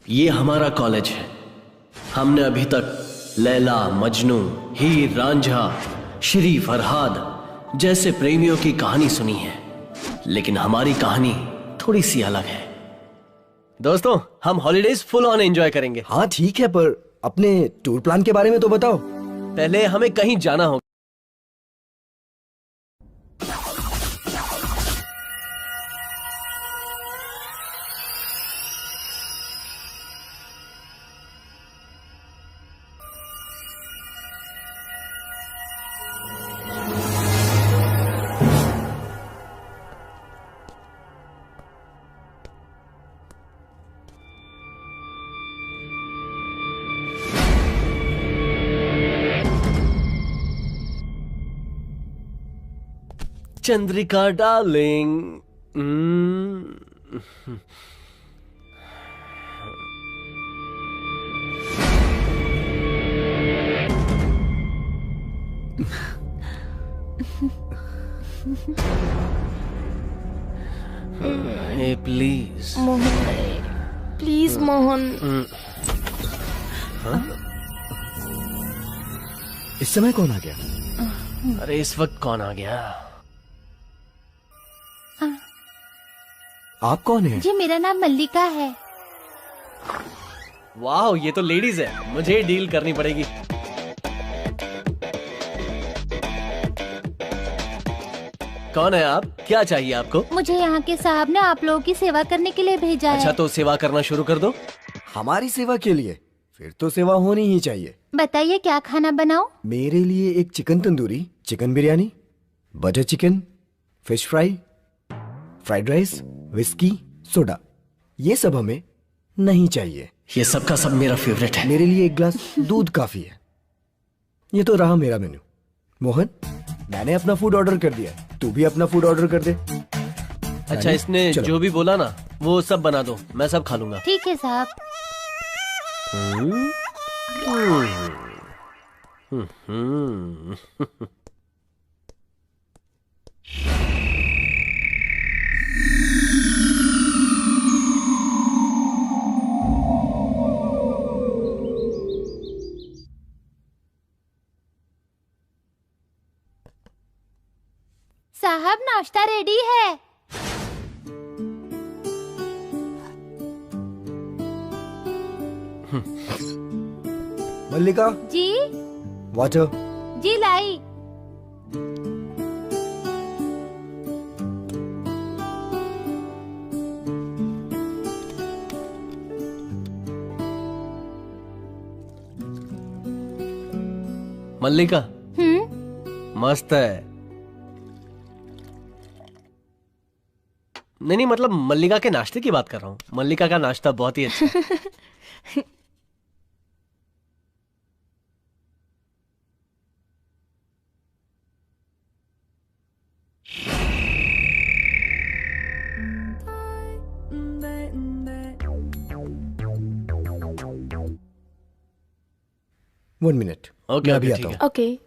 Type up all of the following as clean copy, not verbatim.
ये हमारा कॉलेज है। हमने अभी तक लैला, मजनू, हीर रांझा, श्री फरहाद जैसे प्रेमियों की कहानी सुनी है, लेकिन हमारी कहानी थोड़ी सी अलग है। दोस्तों, हम हॉलीडेज फुल ऑन एंजॉय करेंगे। हाँ ठीक है, पर अपने टूर प्लान के बारे में तो बताओ। पहले हमें कहीं जाना होगा। Chandrika darling, hey please Mohan, please Mohan. इस समय कौन आ गया? अरे इस वक्त कौन आ गया? आप कौन हैं? जी मेरा नाम मल्लिका है। वाह, ये तो लेडीज है, मुझे डील करनी पड़ेगी। कौन है आप? क्या चाहिए आपको? मुझे यहाँ के साहब ने आप लोगों की सेवा करने के लिए भेजा अच्छा, है। तो सेवा करना शुरू कर दो। हमारी सेवा के लिए? फिर तो सेवा होनी ही चाहिए। बताइए क्या खाना बनाऊं? मेरे लिए एक chicken tandoori, chicken biryani, butter chicken, fish fry, fried rice, whisky, soda. ये सब हमें नहीं चाहिए। ये सब का सब मेरा फेवरेट है। मेरे लिए एक ग्लास दूध काफी है। ये तो रहा मेरा मेन्यू। मोहन, मैंने अपना फूड ऑर्डर कर दिया है, तू भी अपना फूड ऑर्डर कर दे। अच्छा, इसने चलो। जो भी बोला ना वो सब बना दो, मैं सब खा लूंगा। ठीक है साहब। साहब नाश्ता रेडी है। मल्लिका, जी वाटर। जी लाई। मल्लिका, मस्त है। नहीं, मतलब मल्लिका के नाश्ते की बात कर रहा हूँ। मल्लिका का नाश्ता बहुत ही अच्छा है। वन मिनट, ओके, मैं अभी ओके, आता ठीक हूँ। ओके।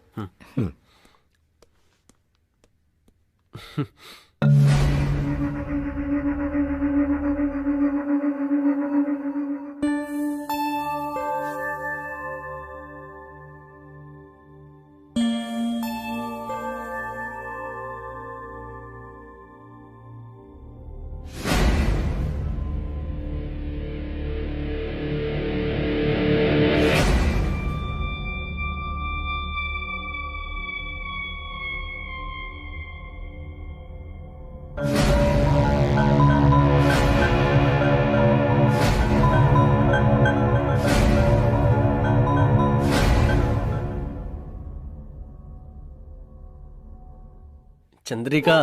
चंद्रिका,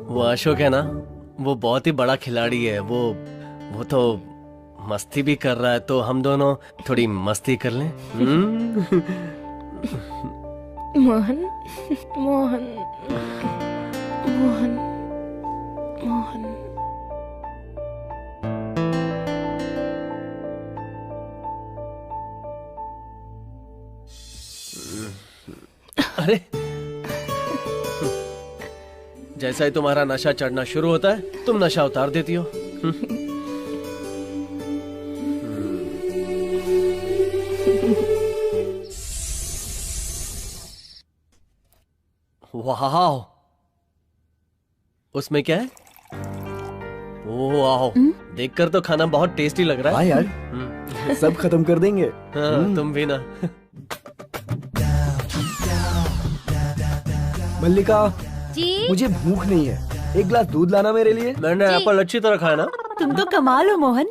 वो अशोक है ना, वो बहुत ही बड़ा खिलाड़ी है। वो तो मस्ती भी कर रहा है, तो हम दोनों थोड़ी मस्ती कर लें। मोहन, मोहन, मोहन, मोहन। अरे, जैसा ही तुम्हारा नशा चढ़ना शुरू होता है, तुम नशा उतार देती हो। वाह, उसमें क्या है? वाह, देखकर तो खाना बहुत टेस्टी लग रहा हाँ है। यार, सब खत्म कर देंगे। हाँ, तुम भी ना। मल्लिका, जी मुझे भूख नहीं है, एक गिलास दूध लाना मेरे लिए। मैंने जी। एप्पल अच्छी तरह खाया ना। तुम तो कमाल हो मोहन।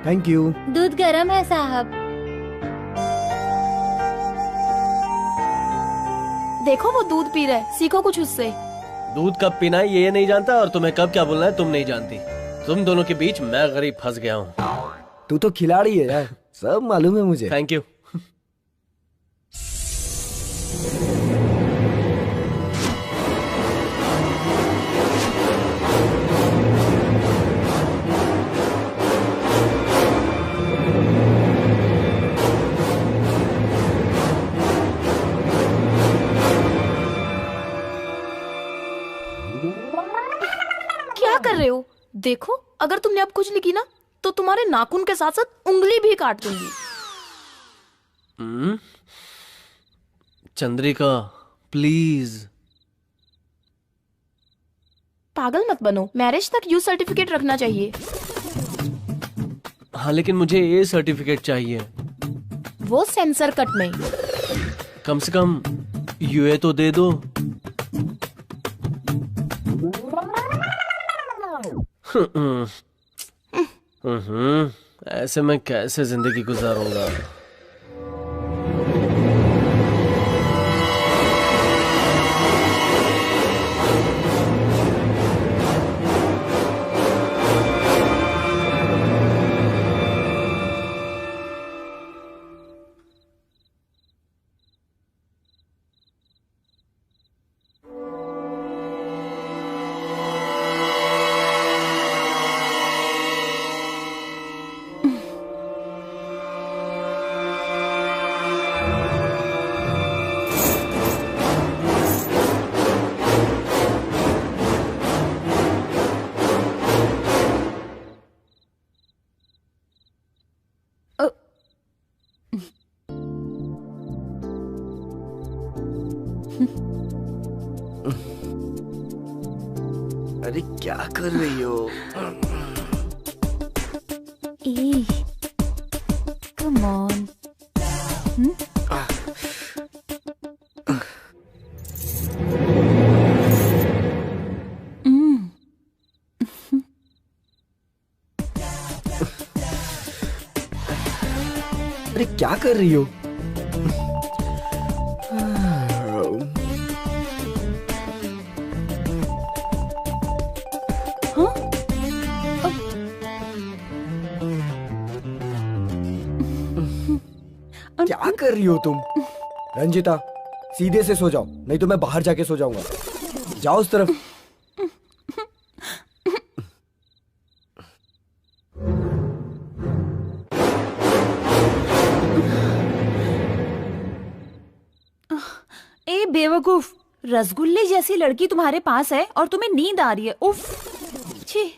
Thank you. दूध गरम है साहब। देखो वो दूध पी रहा है, सीखो कुछ उससे। दूध कब पीना है ये नहीं जानता, और तुम्हें कब क्या बोलना है तुम नहीं जानती। तुम दोनों के बीच मैं गरीब फंस गया हूँ। तू तो खिलाड़ी है यार, सब मालूम है मुझे। Thank you. क्या कर रहे हो? देखो अगर तुमने अब कुछ लिखी ना तो तुम्हारे नाखून के साथ साथ उंगली भी काट दूंगी। चंद्रिका प्लीज। पागल मत बनो, मैरिज तक यू सर्टिफिकेट रखना चाहिए। हाँ लेकिन मुझे ये सर्टिफिकेट चाहिए। वो सेंसर कट में। कम से कम यूए तो दे दो। ऐसे मैं कैसे जिंदगी गुजारूंगा। अरे क्या कर रही हो? Come on. अरे क्या कर रही हो? क्या कर रही हो तुम? रंजिता, सीधे से सो जाओ, नहीं तो मैं बाहर जाके सो जाऊंगा। जाओ उस तरफ। ए बेवकूफ, रसगुल्ले जैसी लड़की तुम्हारे पास है और तुम्हें नींद आ रही है। उफ, छी।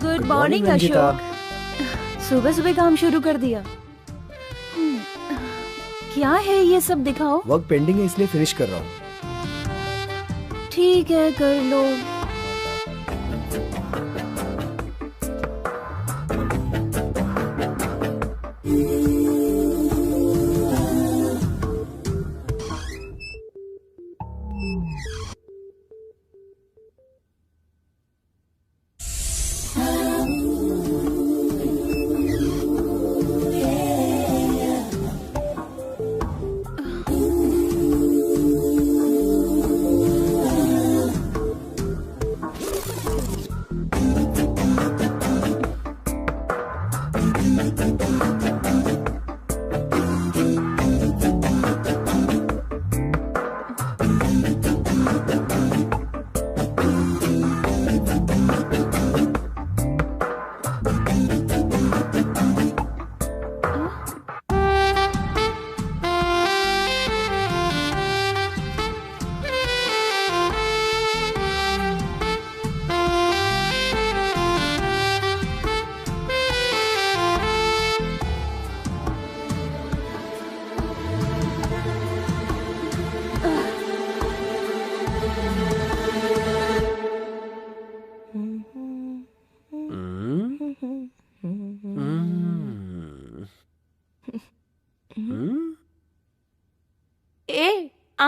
Good morning Ranjita. अशोक। सुबह सुबह काम शुरू कर दिया। क्या है ये सब, दिखाओ। वर्क पेंडिंग है इसलिए फिनिश कर रहा हूँ। ठीक है, कर लो।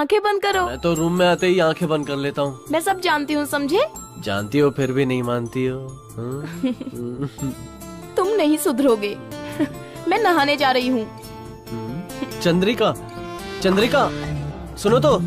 आंखें बंद करो। मैं तो रूम में आते ही आंखें बंद कर लेता हूँ। मैं सब जानती हूँ, समझे? जानती हो फिर भी नहीं मानती हो। हाँ? तुम नहीं सुधरोगे। मैं नहाने जा रही हूँ। चंद्रिका, चंद्रिका, सुनो तो।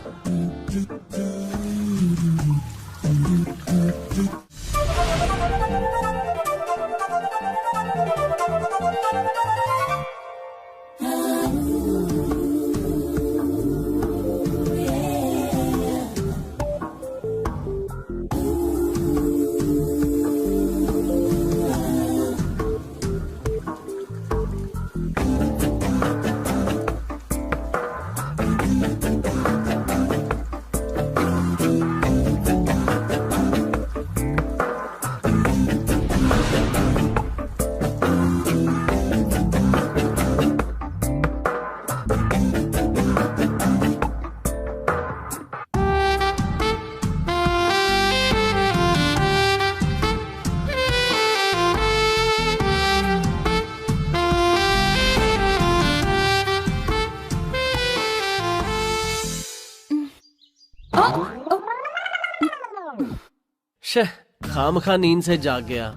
खामखा नींद से जाग गया,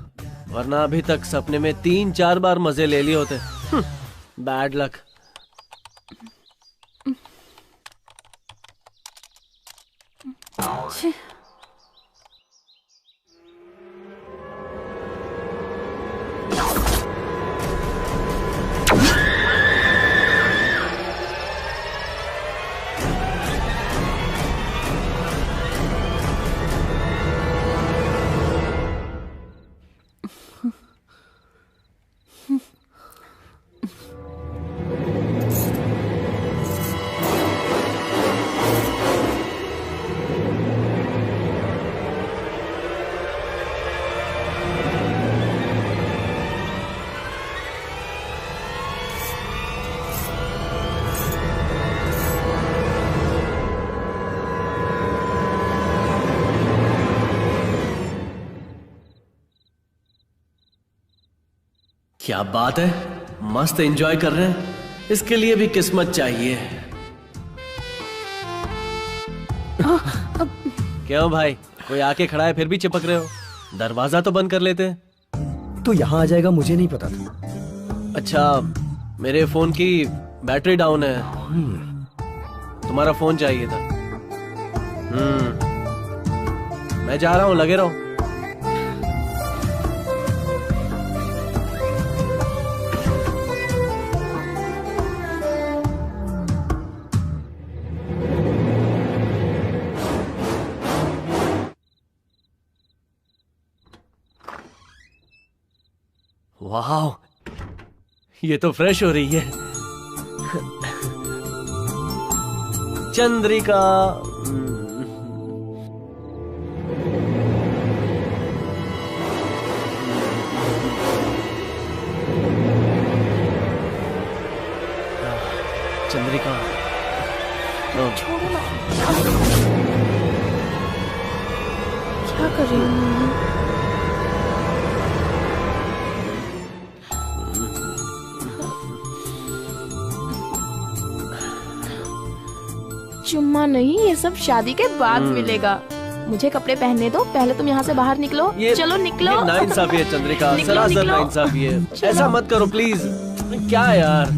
वरना अभी तक सपने में 3-4 बार मजे ले लिए होते। Bad luck. क्या बात है, मस्त एंजॉय कर रहे हैं। इसके लिए भी किस्मत चाहिए। क्यों भाई, कोई आके खड़ा है फिर भी चिपक रहे हो? दरवाजा तो बंद कर लेते। तो यहाँ आ जाएगा मुझे नहीं पता था। अच्छा, मेरे फोन की बैटरी डाउन है। तुम्हारा फोन चाहिए था। मैं जा रहा हूँ, लगे रहो। वाह, ये तो फ्रेश हो रही है। चंद्रिका, चंद्रिका, छोड़ो ना। क्या कर रही हूँ? चुम्मा नहीं, ये सब शादी के बाद मिलेगा। मुझे कपड़े पहनने दो, पहले तुम यहाँ से बाहर निकलो। चलो निकलो। ये नाइंसाफी है चंद्रिका, सरासर नाइंसाफी है। ऐसा मत करो प्लीज। क्या यार,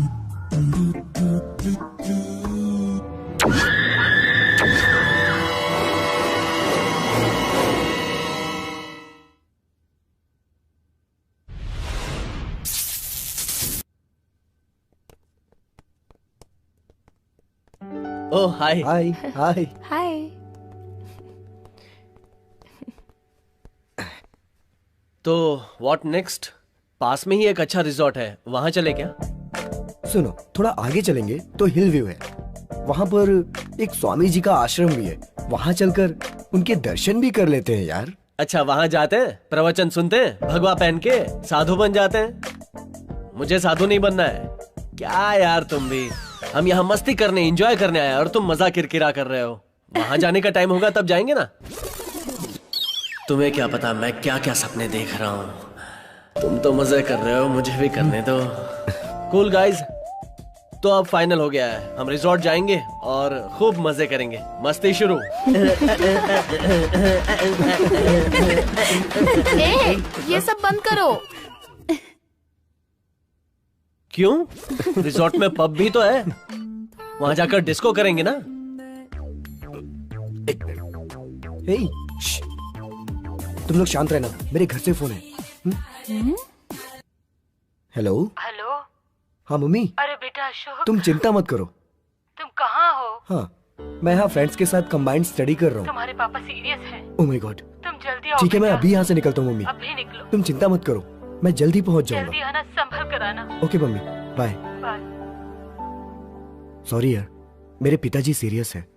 ओह हाय। हाय हाय। हाय। तो व्हाट नेक्स्ट? पास में ही एक अच्छा रिजॉर्ट है, वहां चले क्या? सुनो, थोड़ा आगे चलेंगे तो हिल व्यू है। वहां पर एक स्वामी जी का आश्रम भी है, वहां चलकर उनके दर्शन भी कर लेते हैं यार। अच्छा, वहां जाते हैं, प्रवचन सुनते हैं, भगवा पहन के साधु बन जाते हैं। मुझे साधु नहीं बनना है। क्या यार तुम भी, हम यहाँ मस्ती करने, एंजॉय करने आए और तुम मजा किरकिरा कर रहे हो। वहां जाने का टाइम होगा तब जाएंगे ना। तुम्हें क्या पता मैं क्या क्या सपने देख रहा हूँ। तुम तो मजे कर रहे हो, मुझे भी करने दो। कूल गाइज, तो अब फाइनल हो गया है, हम रिजॉर्ट जाएंगे और खूब मजे करेंगे। मस्ती शुरू। ए, ये सब बंद करो। क्यों? रिजॉर्ट में पब भी तो है, वहां जाकर डिस्को करेंगे ना। हे, श्श, तुम लोग शांत रहना, मेरे घर से फोन है। हेलो। हेलो। हाँ मम्मी। अरे बेटा अशोक, तुम चिंता मत करो। तुम कहाँ हो? हाँ, मैं यहाँ फ्रेंड्स के साथ कंबाइंड स्टडी कर रहा हूँ। तुम्हारे पापा सीरियस हैं। Oh my God. तुम जल्दी आओ। ठीक है, मैं बेटा। अभी यहाँ से निकलता हूँ मम्मी। अभी निकलो। तुम चिंता मत करो, मैं जल्दी पहुँच जल्दी जाऊंगा। आना, संभल कर आना। Okay mummy, bye. Bye. Sorry यार, मेरे पिताजी सीरियस है,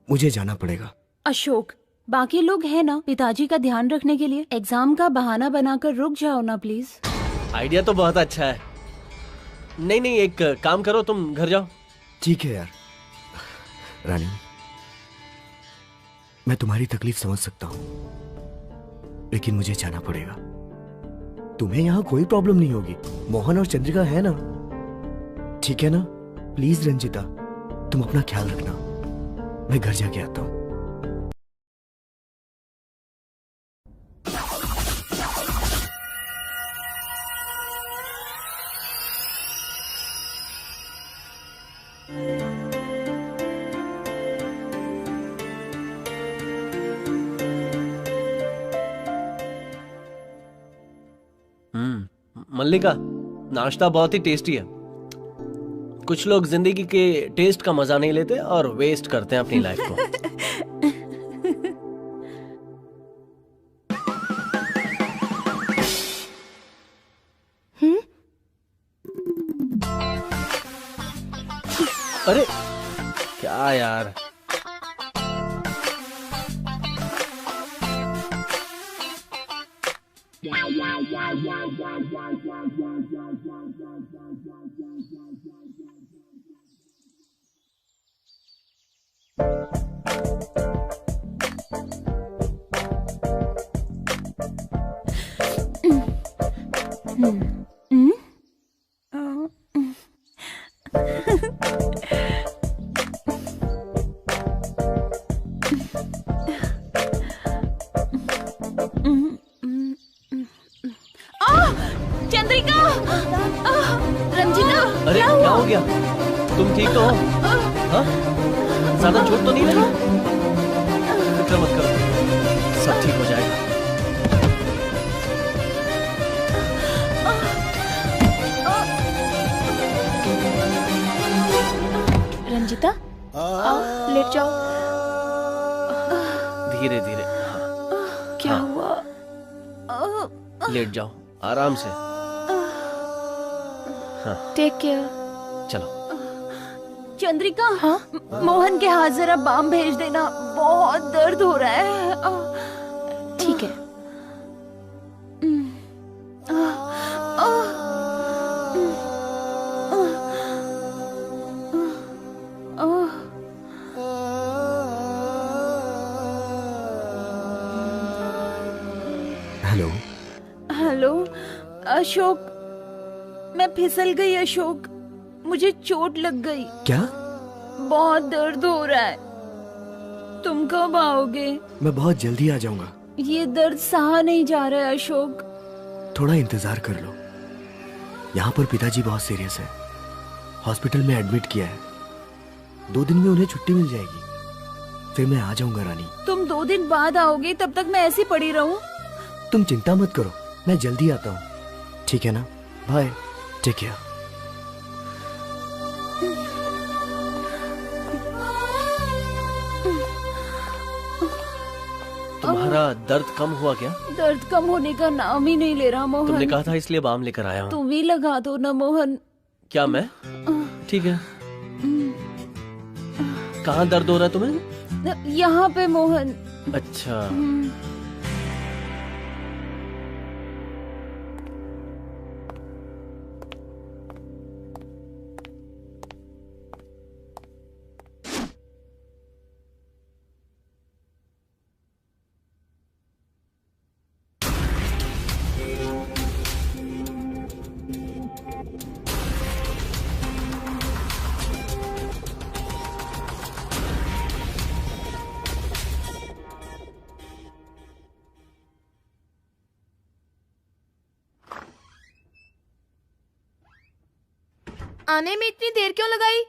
मुझे जाना पड़ेगा। अशोक, बाकी लोग हैं ना पिताजी का ध्यान रखने के लिए। एग्जाम का बहाना बनाकर रुक जाओ ना प्लीज। आइडिया तो बहुत अच्छा है। नहीं, एक काम करो, तुम घर जाओ। ठीक है यार। रानी, मैं तुम्हारी तकलीफ समझ सकता हूँ, लेकिन मुझे जाना पड़ेगा। तुम्हें यहाँ कोई प्रॉब्लम नहीं होगी, मोहन और चंद्रिका है ना। ठीक है ना? प्लीज रंजिता, तुम अपना ख्याल रखना, मैं घर जाके आता हूँ। मल्लिका, नाश्ता बहुत ही टेस्टी है। कुछ लोग जिंदगी के टेस्ट का मजा नहीं लेते और वेस्ट करते हैं अपनी लाइफ को। अरे क्या यार, चंद्रिका, रंजिता, अरे क्या हो गया? तुम ठीक तो हो? हाँ? ज्यादा चोट तो नहीं लगी? फिक्र मत करो, सब ठीक हो जाएगा। रंजिता, आओ लेट जाओ। धीरे धीरे। क्या हुआ? लेट जाओ आराम से। Take care. चलो। चंद्रिका, हाँ? मोहन के हाथ जरा बाम भेज देना, बहुत दर्द हो रहा है। ठीक है। हेलो। हेलो अशोक, मैं फिसल गई अशोक, मुझे चोट लग गई। क्या? बहुत दर्द हो रहा है, तुम कब आओगे? मैं बहुत जल्दी आ जाऊंगा। ये दर्द सहा नहीं जा रहा है अशोक। थोड़ा इंतजार कर लो। यहाँ पर पिताजी बहुत सीरियस है, हॉस्पिटल में एडमिट किया है। 2 दिन में उन्हें छुट्टी मिल जाएगी, फिर मैं आ जाऊंगा रानी। तुम 2 दिन बाद आओगे, तब तक मैं ऐसी पड़ी रहूं? तुम चिंता मत करो, मैं जल्दी आता हूँ। ठीक है ना? Bye, take care. तुम्हारा दर्द कम हुआ क्या? दर्द कम होने का नाम ही नहीं ले रहा मोहन। तुमने कहा था इसलिए बाम लेकर आया हूँ। तुम ही लगा दो ना मोहन। क्या मैं? ठीक है। कहाँ दर्द हो रहा है तुम्हें? यहाँ पे मोहन। अच्छा। आने में इतनी देर क्यों लगाई?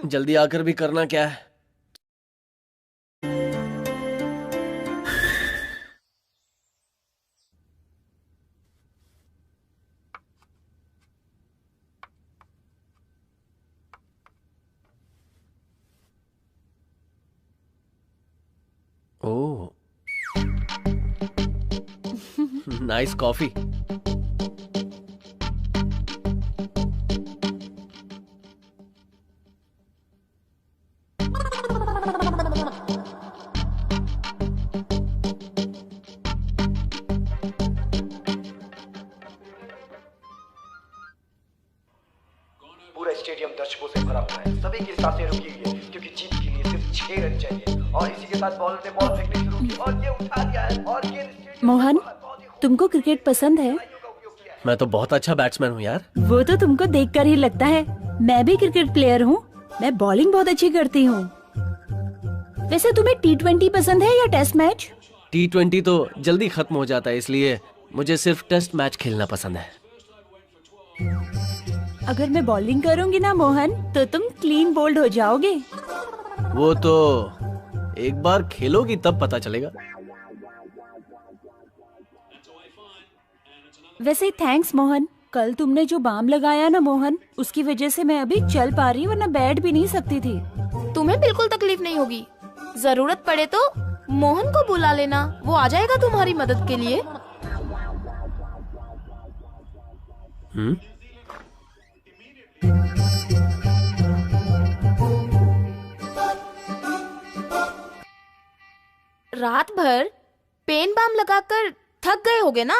जल्दी आकर भी करना क्या है? ओह, नाइस कॉफी। पूरा स्टेडियम दर्शकों से भरा हुआ है। सभी की सांसें रुकी हुई है क्योंकि जीत के लिए सिर्फ 6 रन चाहिए और इसी के साथ बॉलर ने बॉल फेंकनी शुरू की और ये उठा दिया है और ये मोहन, तुमको क्रिकेट पसंद है? मैं तो बहुत अच्छा बैट्समैन हूँ यार। वो तो तुमको देखकर ही लगता है। मैं भी क्रिकेट प्लेयर हूँ। मैं बॉलिंग बहुत अच्छी करती हूँ। वैसे तुम्हें T20 पसंद है या टेस्ट मैच? T20 तो जल्दी खत्म हो जाता है, इसलिए मुझे सिर्फ टेस्ट मैच खेलना पसंद है। अगर मैं बॉलिंग करूंगी ना मोहन, तो तुम क्लीन बोल्ड हो जाओगे। वो तो एक बार खेलोगी तब पता चलेगा। वैसे थैंक्स मोहन। कल तुमने जो बाम लगाया ना मोहन, उसकी वजह से मैं अभी चल पा रही, वरना बैठ भी नहीं सकती थी। तुम्हें बिल्कुल तकलीफ नहीं होगी। जरूरत पड़े तो मोहन को बुला लेना, वो आ जाएगा तुम्हारी मदद के लिए। रात भर पेन बाम लगाकर थक गए होगे ना?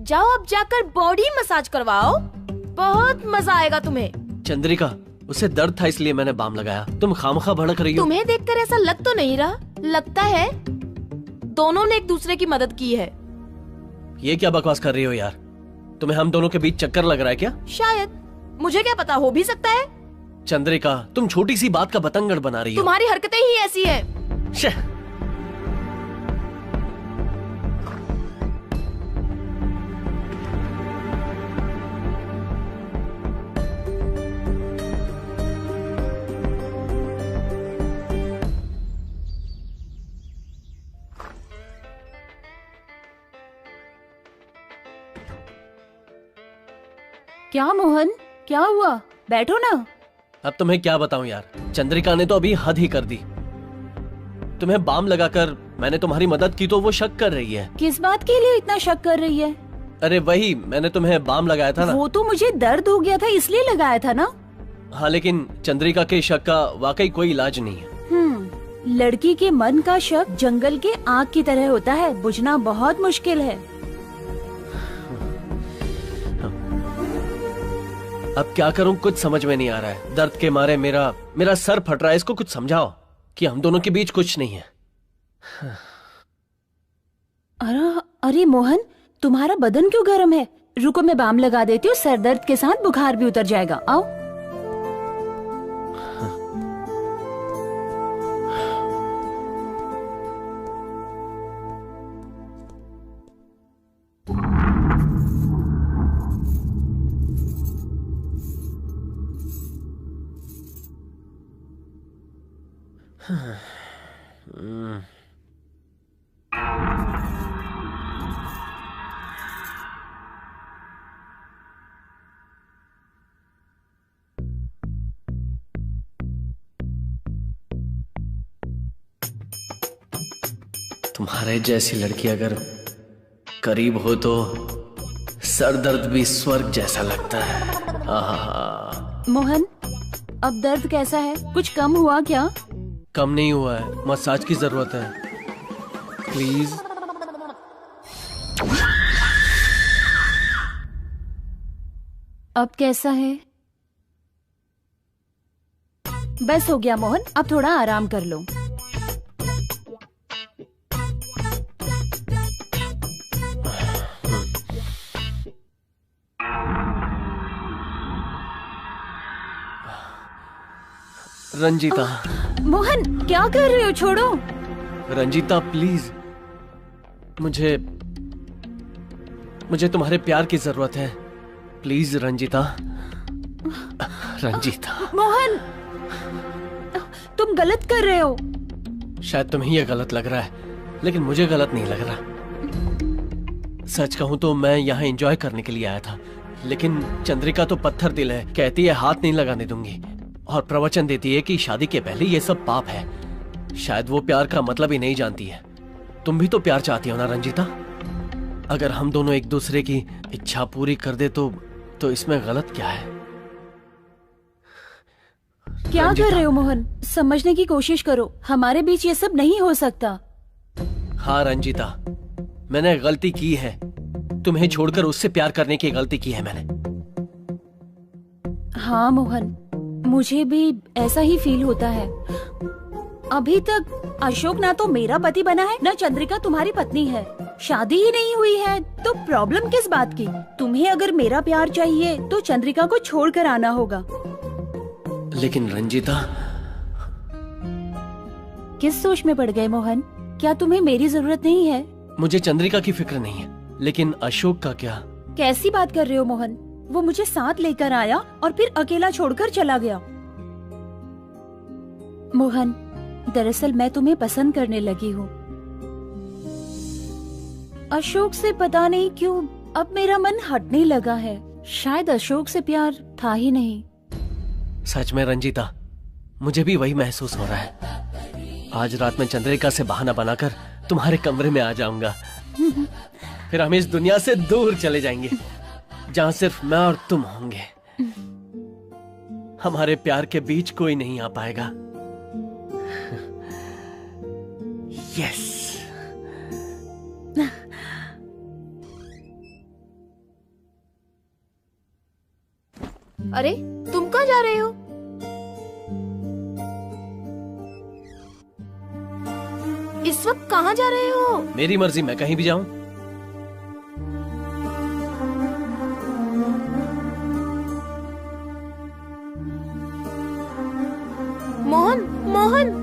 जाओ अब जाकर बॉडी मसाज करवाओ, बहुत मजा आएगा तुम्हें। चंद्रिका, उसे दर्द था इसलिए मैंने बाम लगाया। तुम खामखा भड़क रही हो। तुम्हें देखकर ऐसा लग तो नहीं रहा। लगता है दोनों ने एक दूसरे की मदद की है। ये क्या बकवास कर रही हो यार? तुम्हें हम दोनों के बीच चक्कर लग रहा है क्या? शायद, मुझे क्या पता, हो भी सकता है। चंद्रिका, तुम छोटी सी बात का बतंगड़ बना रही हो। तुम्हारी हरकतें ही ऐसी है। शे। क्या मोहन, क्या हुआ? बैठो ना। अब तुम्हें क्या बताऊं यार, चंद्रिका ने तो अभी हद ही कर दी। तुम्हें बाम लगाकर मैंने तुम्हारी मदद की तो वो शक कर रही है। किस बात के लिए इतना शक कर रही है? अरे वही, मैंने तुम्हें बाम लगाया था ना। वो तो मुझे दर्द हो गया था इसलिए लगाया था ना। हाँ, लेकिन चंद्रिका के शक का वाकई कोई इलाज नहीं है। लड़की के मन का शक जंगल के आग की तरह होता है, बुझना बहुत मुश्किल है। अब क्या करूं, कुछ समझ में नहीं आ रहा है। दर्द के मारे मेरा सर फट रहा है। इसको कुछ समझाओ कि हम दोनों के बीच कुछ नहीं है। अरे मोहन, तुम्हारा बदन क्यों गर्म है? रुको, मैं बाम लगा देती हूँ। सर दर्द के साथ बुखार भी उतर जाएगा। आओ। तुम्हारे जैसी लड़की अगर करीब हो तो सर दर्द भी स्वर्ग जैसा लगता है। आहा। मोहन, अब दर्द कैसा है? कुछ कम हुआ क्या? कम नहीं हुआ है, मसाज की जरूरत है। प्लीज। अब कैसा है? बस हो गया मोहन, अब थोड़ा आराम कर लो। रंजीता। मोहन, क्या कर रहे हो? छोड़ो। रंजीता प्लीज, मुझे तुम्हारे प्यार की जरूरत है। प्लीज रंजिता। रंजिता, मोहन, तुम गलत कर रहे हो। शायद तुम्हें यह गलत लग रहा है, लेकिन मुझे गलत नहीं लग रहा। सच कहूं तो मैं यहाँ एंजॉय करने के लिए आया था, लेकिन चंद्रिका तो पत्थर दिल है, कहती है हाथ नहीं लगाने दूंगी और प्रवचन देती है कि शादी के पहले ये सब पाप है। शायद वो प्यार का मतलब ही नहीं जानती है। तुम भी तो प्यार चाहती हो ना रंजिता? अगर हम दोनों एक दूसरे की इच्छा पूरी कर दे तो इसमें गलत क्या है? क्या कर रहे हो मोहन? समझने की कोशिश करो, हमारे बीच ये सब नहीं हो सकता। हाँ रंजिता, मैंने गलती की है। तुम्हें छोड़कर उससे प्यार करने की गलती की है मैंने। हाँ मोहन, मुझे भी ऐसा ही फील होता है। अभी तक अशोक ना तो मेरा पति बना है, ना चंद्रिका तुम्हारी पत्नी है। शादी ही नहीं हुई है तो प्रॉब्लम किस बात की? तुम्हें अगर मेरा प्यार चाहिए तो चंद्रिका को छोड़कर आना होगा। लेकिन रंजिता, किस सोच में पड़ गए मोहन? क्या तुम्हें मेरी जरूरत नहीं है? मुझे चंद्रिका की फिक्र नहीं है, लेकिन अशोक का क्या? कैसी बात कर रहे हो मोहन? वो मुझे साथ लेकर आया और फिर अकेला छोड़कर चला गया। मोहन, दरअसल मैं तुम्हें पसंद करने लगी हूँ। अशोक से पता नहीं क्यों अब मेरा मन हटने लगा है। शायद अशोक से प्यार था ही नहीं। सच में रंजिता, मुझे भी वही महसूस हो रहा है। आज रात में चंद्रिका से बहाना बनाकर तुम्हारे कमरे में आ जाऊंगा। फिर हम इस दुनिया से दूर चले जाएंगे, जहां सिर्फ मैं और तुम होंगे। हमारे प्यार के बीच कोई नहीं आ पाएगा। यस। अरे तुम कहाँ जा रहे हो? इस वक्त कहाँ जा रहे हो? मेरी मर्जी, मैं कहीं भी जाऊं। मोहन, मोहन,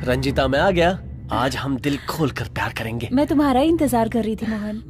रंजिता, मैं आ गया। आज हम दिल खोलकर प्यार करेंगे। मैं तुम्हारा ही इंतजार कर रही थी मोहन।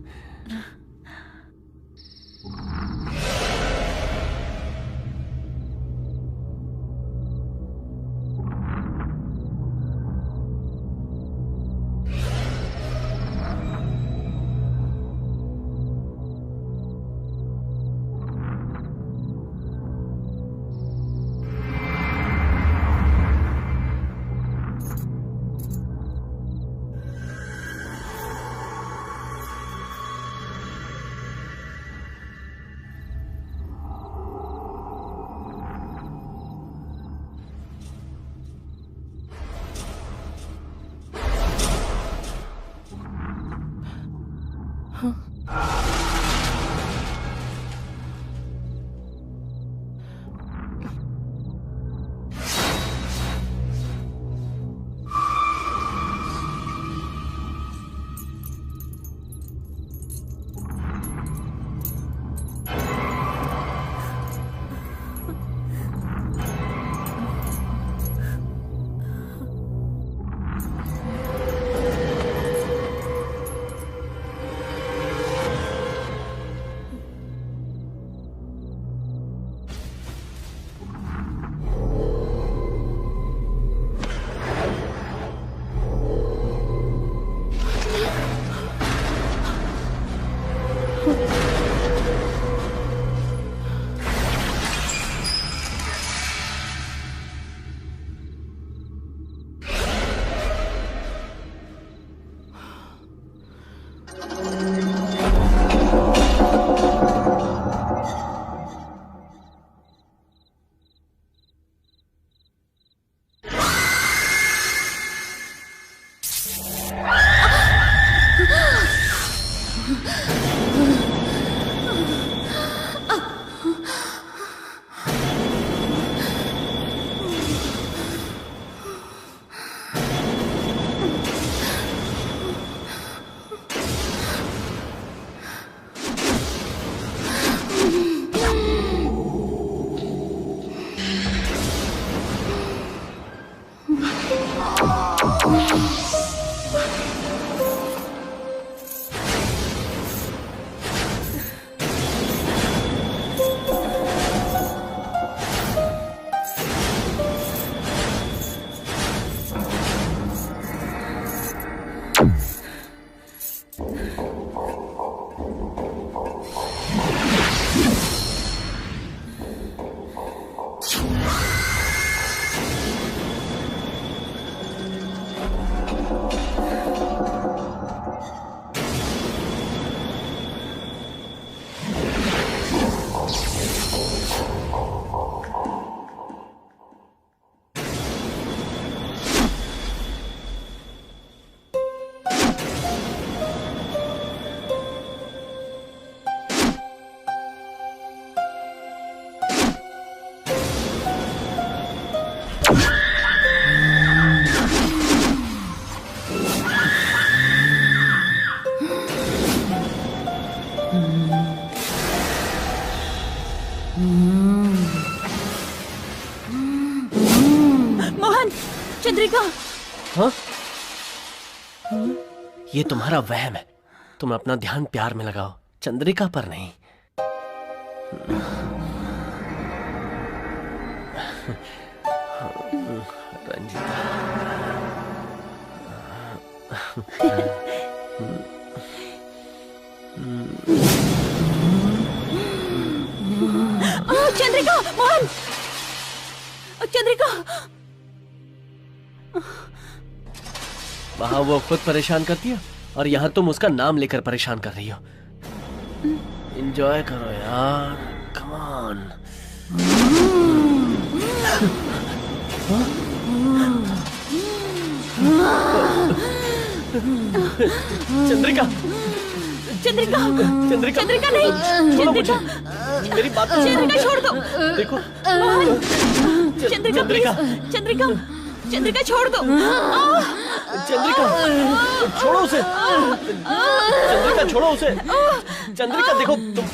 चंद्रिका। हाँ? ये तुम्हारा वहम है। तुम अपना ध्यान प्यार में लगाओ, चंद्रिका पर नहीं। रंजिता। चंद्रिका, मोहन, चंद्रिका। वहां वो खुद परेशान करती है और यहाँ तुम उसका नाम लेकर परेशान कर रही हो। एंजॉय करो यार, कम ऑन। चंद्रिका, चंद्रिका, चंद्रिका, चंद्रिका नहीं, छोड़ो मुझे। चंद्रिका, मेरी बात तो चंद्रिका छोड़ दो। देखो, मोहन, चंद्रिका, चंद्रिका। प्लीज, चंद्रिका, चंद्रिका छोड़ दो। चंद्रिका, छोड़ो उसे। चंद्रिका, छोड़ो उसे। चंद्रिका, देखो तुम।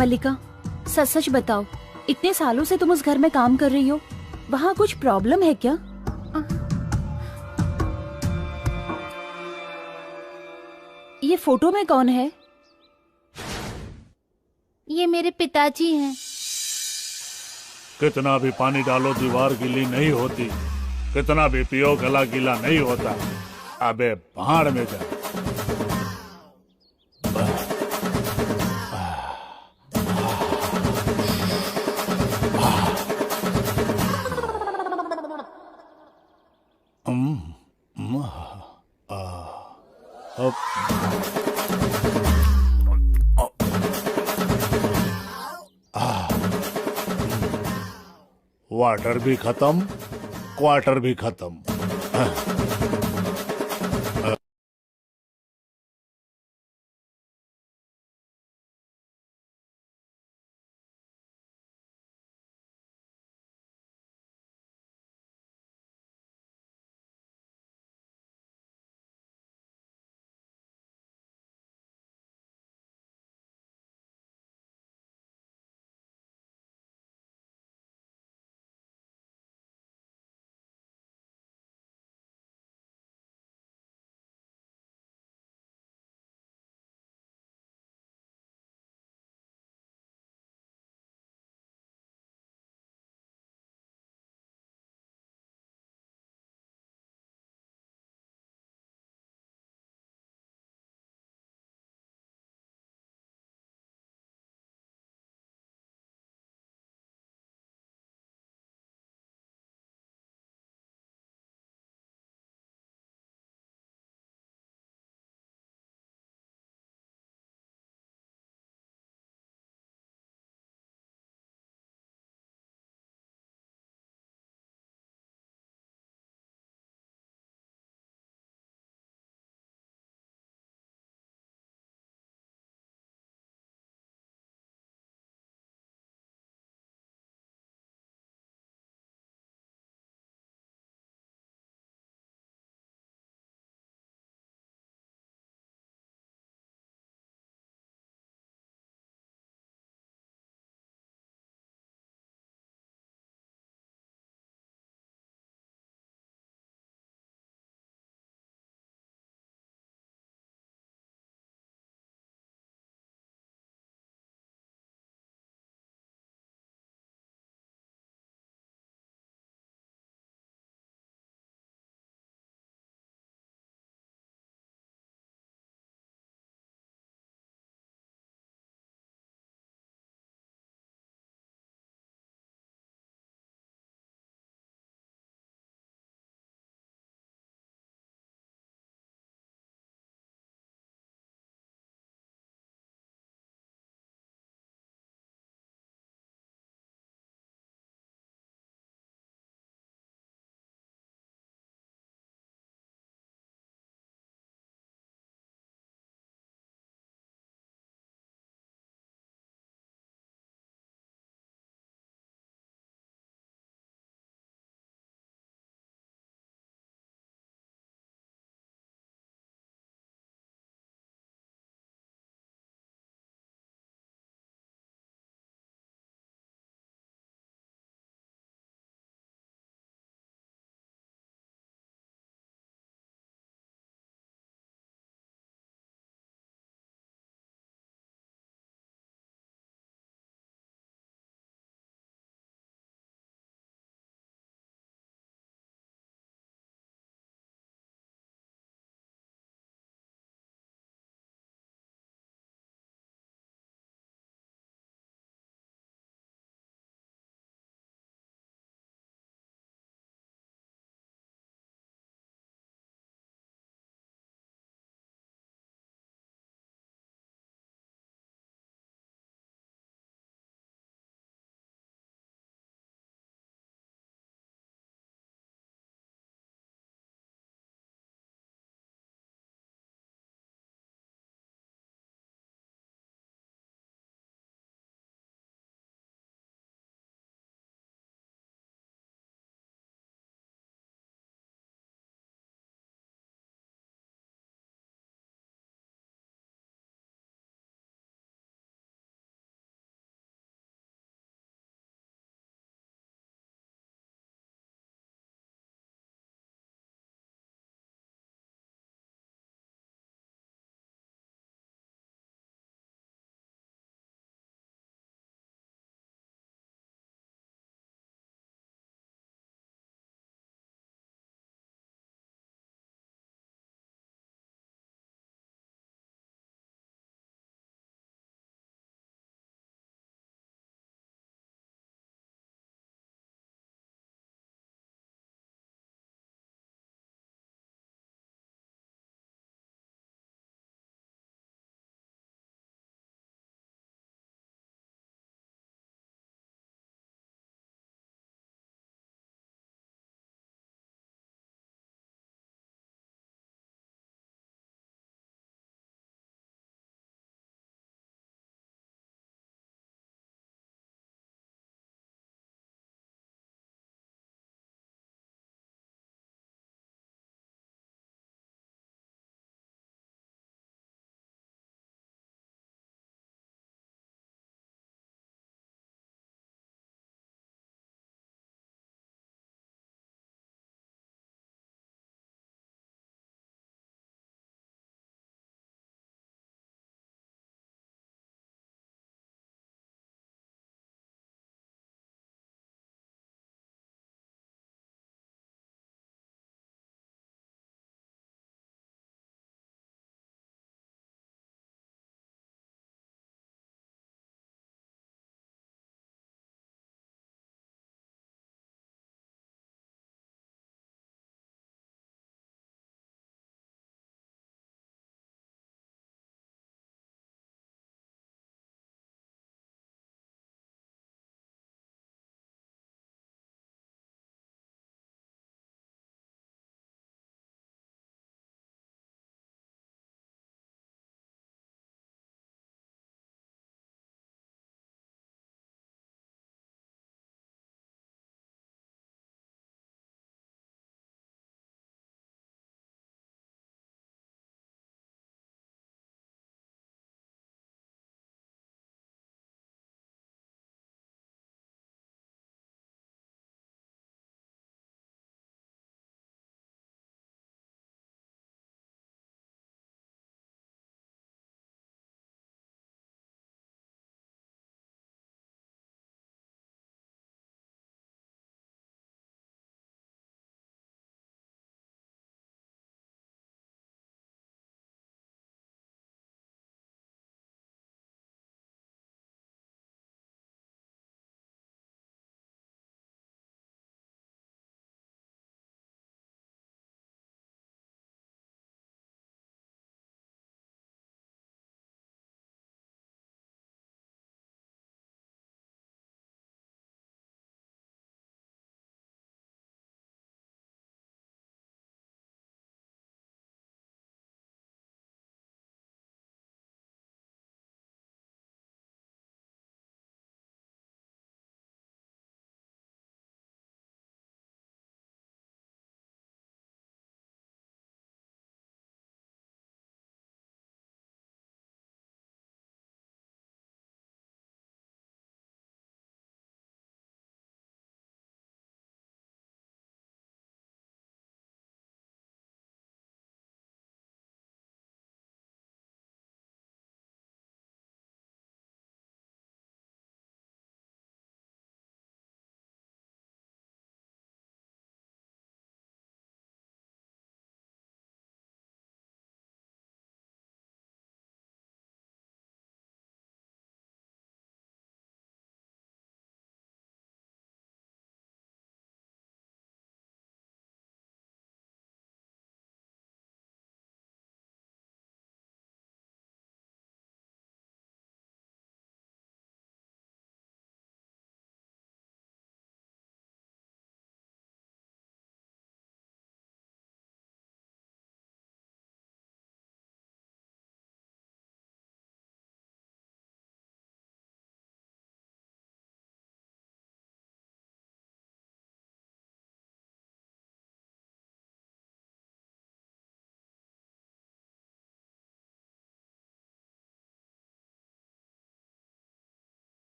मल्लिका, सच सच बताओ, इतने सालों से तुम उस घर में काम कर रही हो, वहाँ कुछ प्रॉब्लम है क्या? ये फोटो में कौन है? ये मेरे पिताजी हैं। कितना भी पानी डालो दीवार गीली नहीं होती, कितना भी पियो गला गीला नहीं होता। अबे भाड़ में जा। वाटर भी खत्म, क्वार्टर भी खत्म।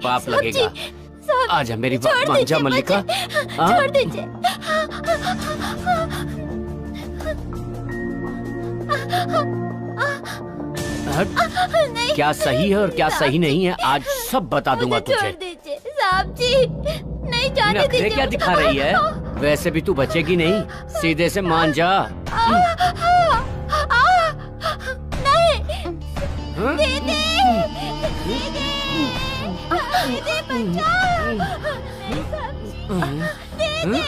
पाप लगेगा। साहब, आजा मेरी बात छोड़ मान जा दीजिए मल्लिका। मुझे, हाँ? छोड़ दीजिए। नहीं, क्या सही है और क्या सही नहीं है आज सब बता दूंगा मुझे छोड़ तुझे। दीजिए साहब जी, नहीं जाने नखरे दीजिए। क्या दिखा रही है? वैसे भी तू बचेगी नहीं, सीधे से मान जा। नहीं हाँ? दीदी, दीदी, दीदी बचाओ, दीदी,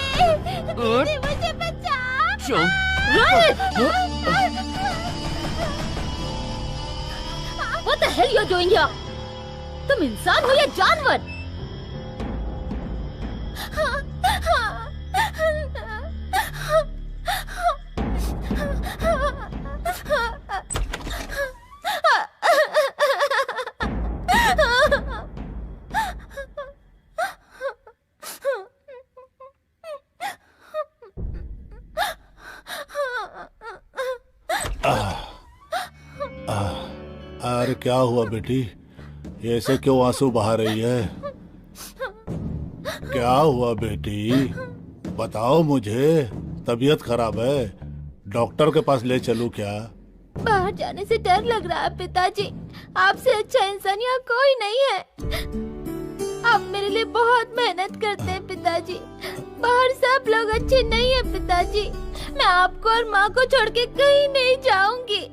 दीदी मुझे बचाओ। चुप। What the hell you're doing here? तुम इंसान हो या जानवर? अरे क्या हुआ बेटी, ये ऐसे क्यों आंसू बहा रही है? क्या हुआ बेटी, बताओ मुझे। तबीयत खराब है, डॉक्टर के पास ले चलूं क्या? बाहर जाने से डर लग रहा है पिताजी। आपसे अच्छा इंसान यहाँ कोई नहीं है। आप मेरे लिए बहुत मेहनत करते हैं पिताजी। बाहर सब लोग अच्छे नहीं है पिताजी। मैं आपको और माँ को छोड़ के कहीं नहीं जाऊंगी।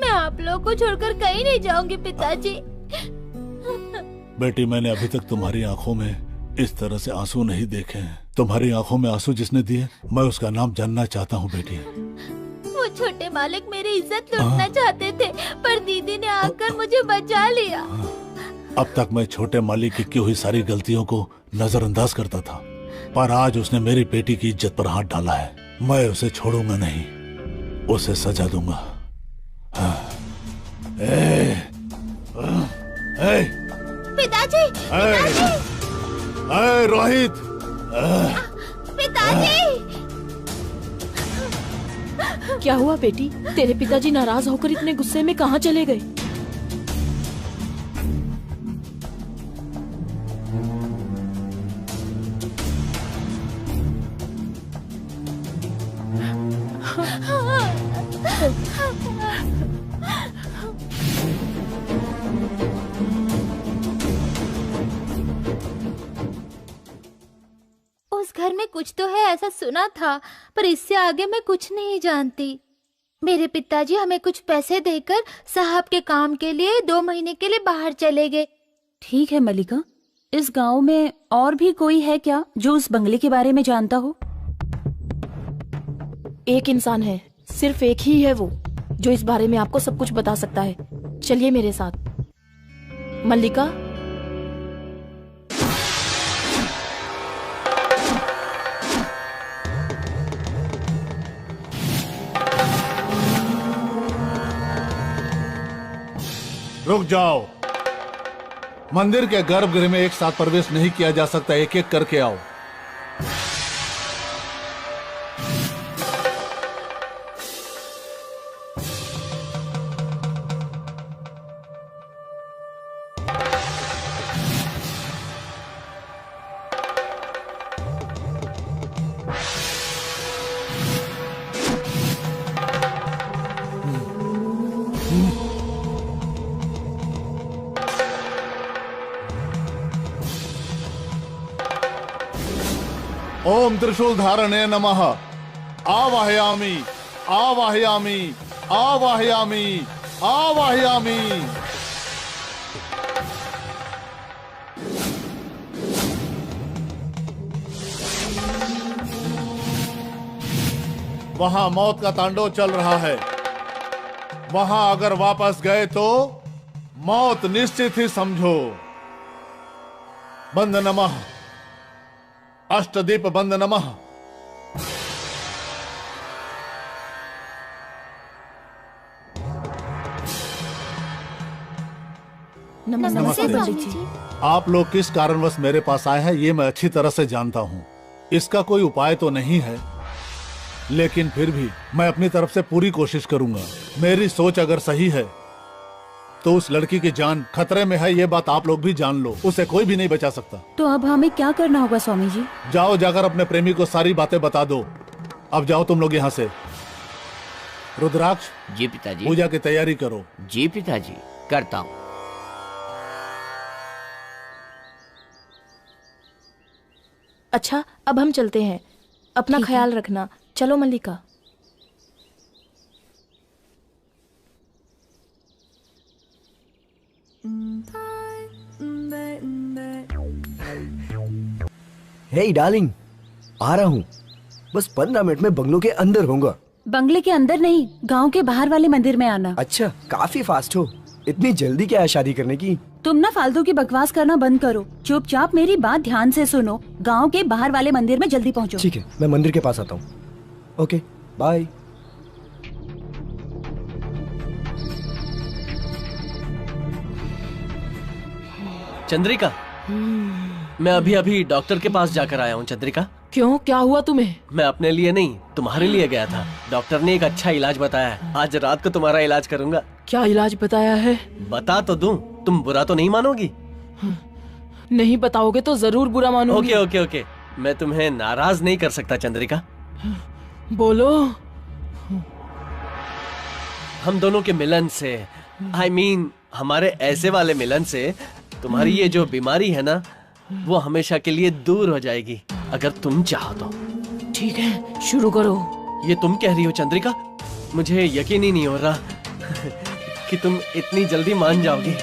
मैं आप लोगों को छोड़कर कहीं नहीं जाऊंगी पिताजी। बेटी, मैंने अभी तक तुम्हारी आंखों में इस तरह से आंसू नहीं देखे हैं। तुम्हारी आंखों में आंसू जिसने दिए, मैं उसका नाम जानना चाहता हूँ बेटी। वो छोटे मालिक मेरी इज्जत लूटना चाहते थे, पर दीदी ने आकर मुझे बचा लिया। अब तक मैं छोटे मालिक की हुई सारी गलतियों को नजरअंदाज करता था, पर आज उसने मेरी बेटी की इज्जत पर हाथ डाला है। मैं उसे छोड़ूंगा नहीं, उसे सजा दूंगा। पिताजी, पिताजी, रोहित, पिताजी। क्या हुआ बेटी? तेरे पिताजी नाराज होकर इतने गुस्से में कहाँ चले गए? उस घर में कुछ तो है ऐसा सुना था, पर इससे आगे मैं कुछ नहीं जानती। मेरे पिताजी हमें कुछ पैसे देकर साहब के काम के लिए 2 महीने के लिए बाहर चले गए। ठीक है मल्लिका, इस गांव में और भी कोई है क्या जो उस बंगले के बारे में जानता हो? एक इंसान है, सिर्फ एक ही है वो, जो इस बारे में आपको सब कुछ बता सकता है। चलिए मेरे साथ। मल्लिका, रुक जाओ। मंदिर के गर्भगृह में एक साथ प्रवेश नहीं किया जा सकता, एक एक करके आओ। ओम त्रिशूल धारणे नमः। आवाहयामि, आवाहयामि, आवाहयामि, आवाहयामि। वहां मौत का तांडव चल रहा है। वहां अगर वापस गए तो मौत निश्चित ही समझो। बंद नमः, अष्टदीप बंद नमः। नमस्ते स्वामी जी। आप लोग किस कारणवश मेरे पास आए हैं ये मैं अच्छी तरह से जानता हूँ। इसका कोई उपाय तो नहीं है, लेकिन फिर भी मैं अपनी तरफ से पूरी कोशिश करूंगा। मेरी सोच अगर सही है तो उस लड़की की जान खतरे में है, ये बात आप लोग भी जान लो। उसे कोई भी नहीं बचा सकता। तो अब हमें क्या करना होगा स्वामी जी? जाओ, जाकर अपने प्रेमी को सारी बातें बता दो। अब जाओ तुम लोग यहाँ से। रुद्राक्ष, जी पिताजी। पूजा की तैयारी करो। जी पिताजी, करता हूँ। अच्छा, अब हम चलते हैं। अपना ख्याल रखना। चलो मल्लिका। हे डार्लिंग, आ रहा हूँ। बस 15 मिनट में बंगलों के अंदर होऊंगा। बंगले के अंदर नहीं, गांव के बाहर वाले मंदिर में आना। अच्छा, काफी फास्ट हो। इतनी जल्दी क्या है शादी करने की? तुम ना फालतू की बकवास करना बंद करो। चुपचाप मेरी बात ध्यान से सुनो। गांव के बाहर वाले मंदिर में जल्दी पहुंचो। ठीक है, मैं मंदिर के पास आता हूँ। Okay, bye. चंद्रिका, मैं अभी अभी डॉक्टर के पास जाकर आया हूँ। चंद्रिका, क्यों, क्या हुआ तुम्हें? मैं अपने लिए नहीं, तुम्हारे लिए गया था। डॉक्टर ने एक अच्छा इलाज बताया है। आज रात को तुम्हारा इलाज करूंगा। क्या इलाज बताया है? बता तो दूं, तुम बुरा तो नहीं मानोगी? नहीं बताओगे तो जरूर बुरा मानूंगी। ओके ओके ओके, मैं तुम्हें नाराज नहीं कर सकता चंद्रिका। बोलो। हम दोनों के मिलन से, I mean, हमारे ऐसे वाले मिलन से तुम्हारी ये जो बीमारी है ना, वो हमेशा के लिए दूर हो जाएगी, अगर तुम चाहो तो। ठीक है, शुरू करो। ये तुम कह रही हो चंद्रिका? मुझे यकीन ही नहीं हो रहा कि तुम इतनी जल्दी मान जाओगी।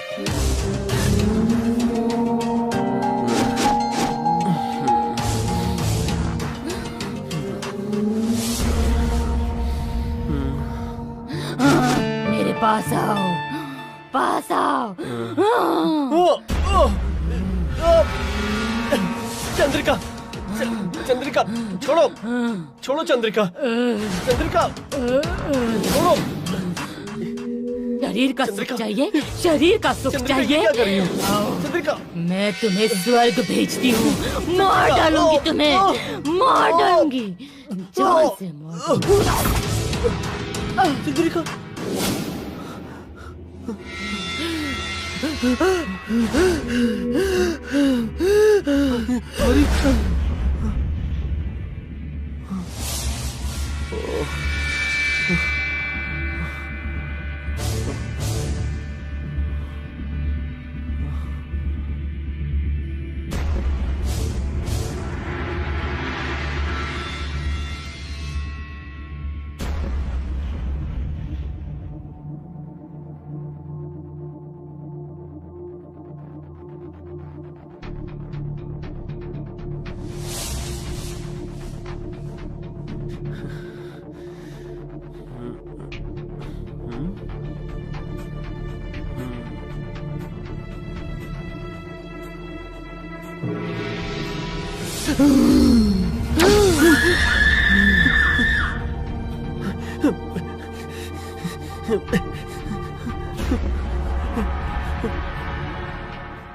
मेरे पास आओ, पास आओ। चंद्रिका, चंद्रिका, छोड़ो, छोड़ो चंद्रिका, चंद्रिका, छोड़ो। शरीर का सुख चाहिए, शरीर का सुख चाहिए। क्या कर रही हो? चंद्रिका, मैं तुम्हें स्वर्ग भेजती हूँ। मार डालूंगी तुम्हें, मार डालूंगी, जान से मार दूंगी। चंद्रिका,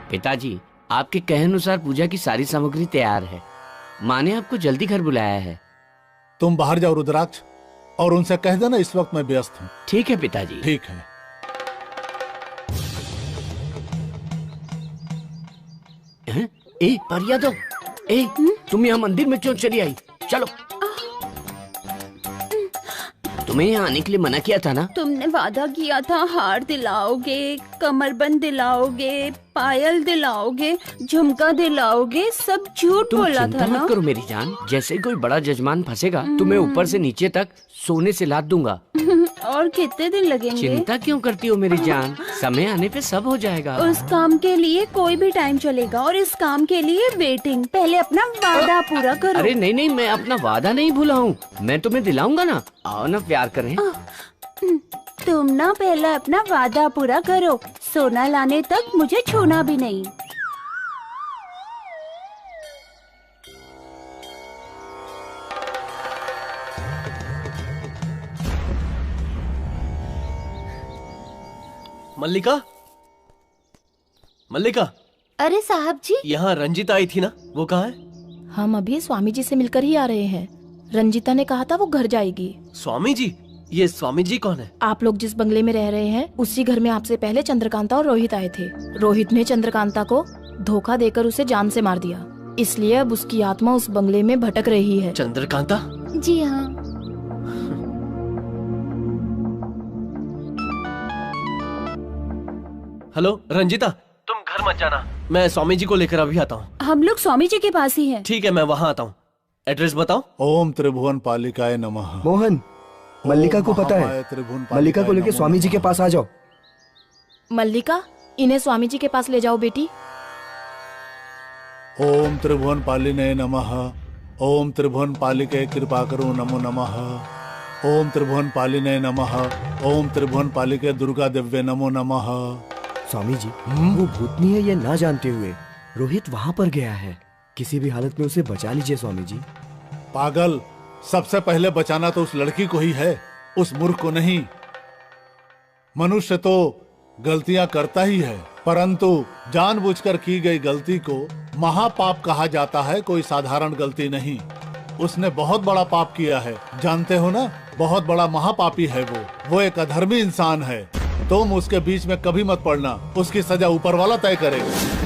पिताजी, आपके कहे अनुसार पूजा की सारी सामग्री तैयार है। माँ ने आपको जल्दी घर बुलाया है। तुम बाहर जाओ रुद्राक्ष, और उनसे कह देना इस वक्त मैं व्यस्त हूँ। ठीक है पिताजी। ठीक है। ए परिया दो, ए तुम यहाँ मंदिर में क्यों चली आई? चलो। तुम्हें यहाँ आने के लिए मना किया था ना? तुमने वादा किया था हार दिलाओगे, कमरबंद दिलाओगे, पायल दिलाओगे, झुमका दिलाओगे, सब झूठ तुम बोला चिंता था ना? मत करो मेरी जान। जैसे ही कोई बड़ा जजमान फंसेगा, तुम्हें ऊपर से नीचे तक सोने से लाद दूंगा। और कितने दिन लगेंगे? चिंता क्यों करती हो मेरी जान? समय आने पे सब हो जाएगा। उस काम के लिए कोई भी टाइम चलेगा, और इस काम के लिए वेटिंग। पहले अपना वादा पूरा करो। अरे नहीं नहीं, मैं अपना वादा नहीं भूला हूँ। मैं तुम्हें दिलाऊंगा ना। आओ ना, प्यार करें। तुम ना पहले अपना वादा पूरा करो। सोना लाने तक मुझे छूना भी नहीं। मल्लिका, मल्लिका, अरे साहब जी, यहाँ रंजिता आई थी ना, वो कहाँ है? हम अभी स्वामी जी से मिलकर ही आ रहे हैं। रंजिता ने कहा था वो घर जाएगी। स्वामी जी? ये स्वामी जी कौन है? आप लोग जिस बंगले में रह रहे हैं उसी घर में आपसे पहले चंद्रकांता और रोहित आए थे। रोहित ने चंद्रकांता को धोखा देकर उसे जान से मार दिया, इसलिए अब उसकी आत्मा उस बंगले में भटक रही है। चंद्रकांता? जी हाँ। हेलो रंजिता, तुम घर मत जाना, मैं स्वामी जी को लेकर अभी आता हूँ। हम लोग स्वामी जी के पास ही हैं। ठीक है, मैं वहाँ आता हूँ। एड्रेस बताओ। ओम त्रिभुवन पालिकाय नमः। मोहन, मल्लिका को पता महामाया है, त्रिभुवन मल्लिका को पालिकाय लेके नमो स्वामी जी के नमः। पास आ जाओ। मल्लिका, इन्हें स्वामी जी के पास ले जाओ बेटी। ओम त्रिभुवन पालिने नमः। ओम त्रिभुवन पालिके कृपा करो नमो नमः। ओम त्रिभुवन पालिने नमः। ओम त्रिभुवन पालिके दुर्गा दिव्य नमो नमः। स्वामी जी, वो भूतनी है ये ना जानते हुए रोहित वहाँ पर गया है। किसी भी हालत में उसे बचा लीजिए स्वामी जी। पागल, सबसे पहले बचाना तो उस लड़की को ही है, उस मूर्ख को नहीं। मनुष्य तो गलतियां करता ही है, परंतु जानबूझकर की गई गलती को महापाप कहा जाता है, कोई साधारण गलती नहीं। उसने बहुत बड़ा पाप किया है, जानते हो ना, बहुत बड़ा महापापी है वो एक अधर्मी इंसान है। तुम उसके बीच में कभी मत पड़ना, उसकी सजा ऊपर वाला तय करेगा।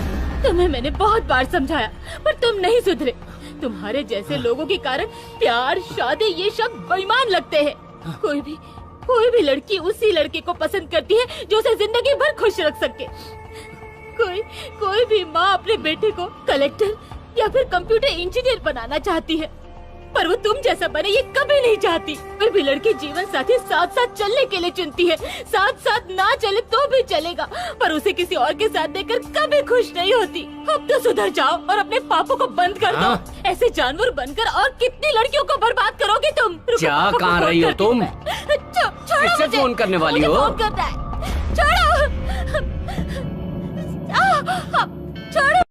तुम्हें मैंने बहुत बार समझाया पर तुम नहीं सुधरे। तुम्हारे जैसे लोगों के कारण प्यार, शादी ये शब्द बेईमान लगते हैं। कोई भी लड़की उसी लड़के को पसंद करती है जो उसे जिंदगी भर खुश रख सके। कोई भी माँ अपने बेटे को कलेक्टर या फिर कंप्यूटर इंजीनियर बनाना चाहती है, पर वो तुम जैसा बने ये कभी नहीं चाहती। फिर भी लड़की जीवन साथी साथ साथ चलने के लिए चुनती है। साथ साथ ना चले तो भी चलेगा, पर उसे किसी और के साथ देखकर कभी खुश नहीं होती। अब तो सुधर जाओ और अपने पापों को बंद कर दो। ऐसे जानवर बनकर और कितनी लड़कियों को बर्बाद करोगे तुम। क्या कहाँ रही हो तुम? छोड़ो किससे मुझे। फोन करने वाली मुझे हो? फोन करना है। छोड़ो। छोड़ो।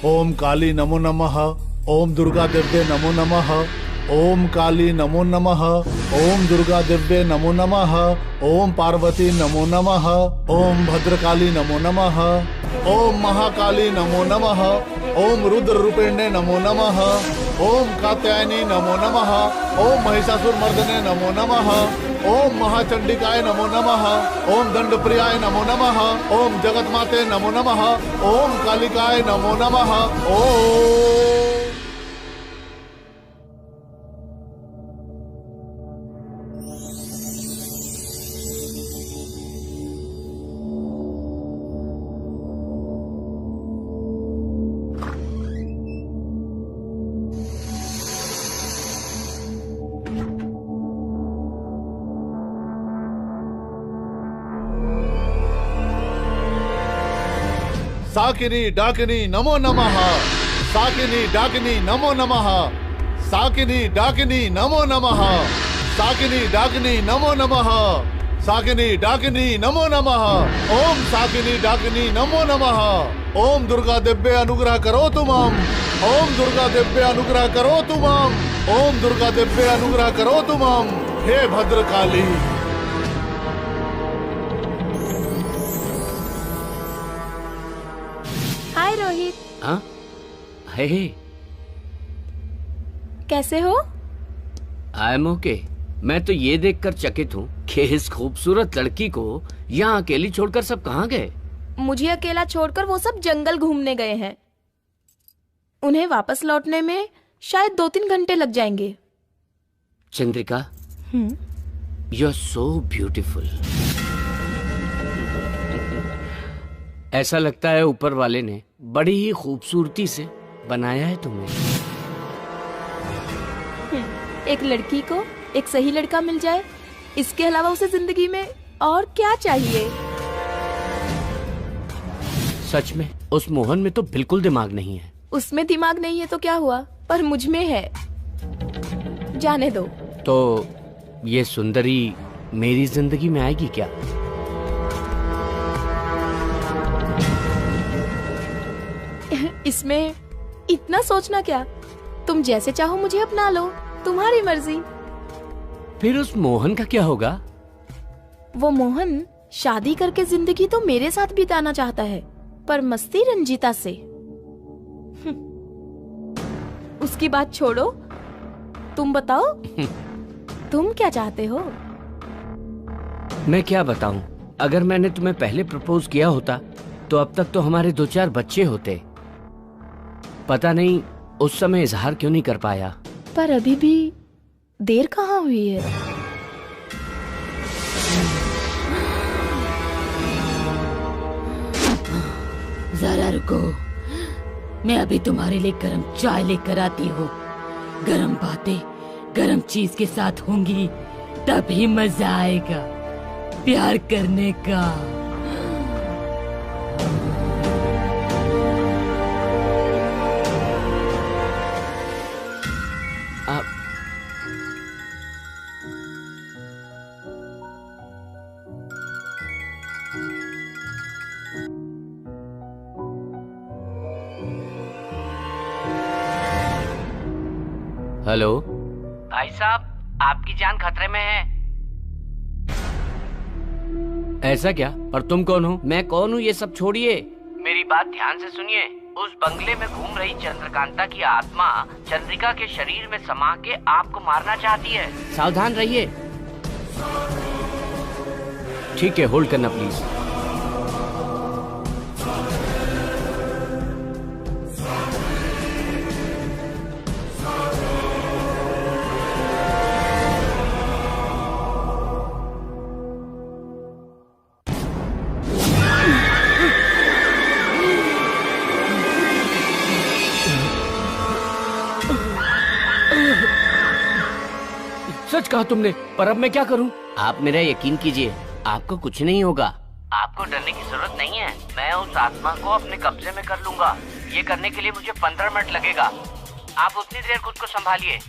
ओम काली नमो नमः। ओम दुर्गा दिव्ये नमो नमः। ओम काली नमो नमः। ओम दुर्गा दिव्ये नमो नमः। ओम पार्वती नमो नमः। ओम भद्रकाली नमो नमः। ओम महाकाली नमो नमः। ओम रुद्र रूपिण्ये नमो नमः। ओम कात्यायनी नमो नमः। ओम महिषासुर मर्दने नमो नमः। ओम महाचंडिकाय नमो नमः। ओम दंडप्रियाय नमो नमः। ओम जगतमाते नमो नमः। ओम कालिकाय नमो नमः। ओम साकिनी डाकिनी नमो नमः। साकिनी डाकिनी नमो नमः। साकिनी डाकिनी नमो नमः। साकिनी डाकिनी नमो नमः। साकिनी डाकिनी नमो नमः। ओम साकिनी डाकिनी नमो नमः। ओम दुर्गा दिव्य अनुग्रह करो तुमाम। ओम दुर्गा दिव्य अनुग्रह करो तुमाम। ओम दुर्गा दिव्य अनुग्रह करो तुमाम। हे भद्रकाली। हाय रोहित। हाँ? हे कैसे हो? I am okay. मैं तो ये देखकर चकित हूँ कि इस खूबसूरत लड़की को यहाँ अकेली छोड़कर सब कहाँ गए? मुझे अकेला छोड़कर वो सब जंगल घूमने गए हैं। उन्हें वापस लौटने में शायद 2-3 घंटे लग जाएंगे। Chandrika, you are so beautiful. ऐसा लगता है ऊपर वाले ने बड़ी ही खूबसूरती से बनाया है तुम्हें। एक लड़की को एक सही लड़का मिल जाए, इसके अलावा उसे जिंदगी में और क्या चाहिए? सच में उस मोहन में तो बिल्कुल दिमाग नहीं है। उसमें दिमाग नहीं है तो क्या हुआ, पर मुझ में है। जाने दो। तो ये सुंदरी मेरी जिंदगी में आएगी क्या? इसमें इतना सोचना क्या? तुम जैसे चाहो मुझे अपना लो, तुम्हारी मर्जी। फिर उस मोहन का क्या होगा? वो मोहन शादी करके जिंदगी तो मेरे साथ बिताना चाहता है, पर मस्ती रंजीता से। उसकी बात छोड़ो, तुम बताओ तुम क्या चाहते हो? मैं क्या बताऊं? अगर मैंने तुम्हें पहले प्रपोज किया होता तो अब तक तो हमारे 2-4 बच्चे होते। पता नहीं उस समय इजहार क्यों नहीं कर पाया। पर अभी भी देर कहाँ हुई है? जरा रुको, मैं अभी तुम्हारे लिए गरम चाय लेकर आती हूँ। गरम बातें गरम चीज के साथ होंगी, तभी मजा आएगा प्यार करने का। हेलो भाई साहब, आपकी जान खतरे में है। ऐसा क्या? और तुम कौन हो? मैं कौन हूँ ये सब छोड़िए, मेरी बात ध्यान से सुनिए। उस बंगले में घूम रही चंद्रकांता की आत्मा चंद्रिका के शरीर में समा के आपको मारना चाहती है। सावधान रहिए। ठीक है, होल्ड करना प्लीज। सच कहा तुमने, पर अब मैं क्या करूं? आप मेरा यकीन कीजिए, आपको कुछ नहीं होगा। आपको डरने की जरूरत नहीं है। मैं उस आत्मा को अपने कब्जे में कर लूंगा। ये करने के लिए मुझे 15 मिनट लगेगा। आप उतनी देर खुद को संभालिए।